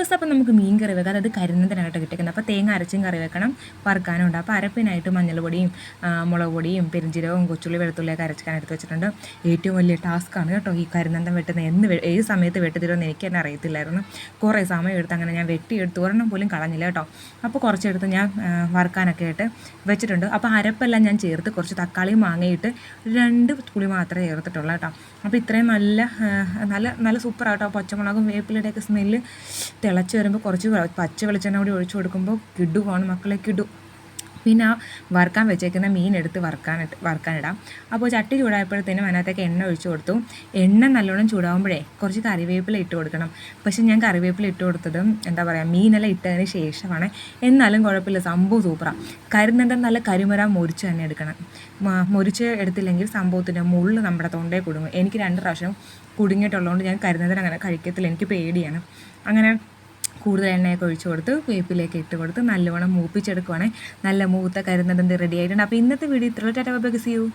ദിവസം അപ്പം നമുക്ക് മീൻ കറി വെക്കാം, അതായത് കരിനന്തനായിട്ട് കിട്ടിക്കുന്നത്. അപ്പോൾ തേങ്ങ അരച്ചും കറി വെക്കണം, വറുക്കാനും ഉണ്ട്. അപ്പോൾ അരപ്പിനായിട്ട് മഞ്ഞൾ പൊടിയും മുളക് പൊടിയും പെരിഞ്ചീരകവും കൊച്ചുള്ളി വെളുത്തുള്ളിയൊക്കെ അരച്ചിക്കാൻ എടുത്ത് വെച്ചിട്ടുണ്ട്. ഏറ്റവും വലിയ ടാസ്ക്കാണ് കേട്ടോ ഈ കരിനന്തം വെട്ടുന്നത്. ഏത് സമയത്ത് വെട്ടിത്തരുമെന്ന് എനിക്ക് തന്നെ അറിയത്തില്ലായിരുന്നു. കുറേ സമയം എടുത്ത് അങ്ങനെ ഞാൻ വെട്ടിയെടുത്ത് ഒരെണ്ണം പോലും കളഞ്ഞില്ല കേട്ടോ. അപ്പോൾ കുറച്ചെടുത്ത് ഞാൻ വറുക്കാനൊക്കെ ആയിട്ട് വെച്ചിട്ടുണ്ട്. അപ്പോൾ അരപ്പെല്ലാം ഞാൻ ചേർത്ത് കുറച്ച് തക്കാളിയും മാങ്ങയിട്ട് 2 പുളി മാത്രമേ ചേർത്തിട്ടുള്ളൂ കേട്ടോ. അപ്പോൾ ഇത്രയും നല്ല നല്ല നല്ല സൂപ്പറാട്ടോ. പച്ചമുളകും വേപ്പിലയുടെയൊക്കെ സ്മെല്ല് തിളച്ച് വരുമ്പോൾ കുറച്ച് പച്ച വെളിച്ചെണ്ണ കൂടി ഒഴിച്ചു കൊടുക്കുമ്പോൾ കിടുവാണ് മക്കളെ, കിടു. പിന്നെ ആ വറുക്കാൻ വെച്ചേക്കുന്ന മീൻ എടുത്ത് വറുക്കാനിടാം. അപ്പോൾ ചട്ടി ചൂടായപ്പോഴത്തേനും അതിനകത്തേക്ക് എണ്ണ ഒഴിച്ചു കൊടുത്തു. എണ്ണ നല്ലോണം ചൂടാകുമ്പോഴേ കുറച്ച് കറിവേപ്പില ഇട്ട് കൊടുക്കണം. പക്ഷെ ഞാൻ കറിവേപ്പില ഇട്ട് കൊടുത്തത് എന്താ പറയുക, മീനെല്ലാം ഇട്ടതിന് ശേഷമാണ്. എന്നാലും കുഴപ്പമില്ല, സംഭവം സൂപ്പറാണ്. കരിനന്തം നല്ല കരിമര മുറിച്ച് തന്നെ എടുക്കണം. മുറിച്ച് എടുത്തില്ലെങ്കിൽ സംഭവത്തിൻ്റെ മുള്ള് നമ്മുടെ തൊണ്ടയിൽ കുടുങ്ങും. എനിക്ക് 2 പ്രാവശ്യം കുടുങ്ങിയിട്ടുള്ളതുകൊണ്ട് ഞാൻ കരിനന്തം അങ്ങനെ കഴിക്കത്തില്ല, എനിക്ക് പേടിയാണ്. അങ്ങനെ കൂടുതൽ എണ്ണയൊക്കെ ഒഴിച്ച് കൊടുത്ത് വേപ്പിലേക്ക് ഇട്ട് കൊടുത്ത് നല്ലവണ്ണം മൂപ്പിച്ചെടുക്കുവാണെങ്കിൽ നല്ല മൂത്ത കരിനന്തം റെഡി ആയിട്ടുണ്ട്. അപ്പോൾ ഇന്നത്തെ വീഡിയോ ഇത്രയുള്ള. Tata bye bye, see U.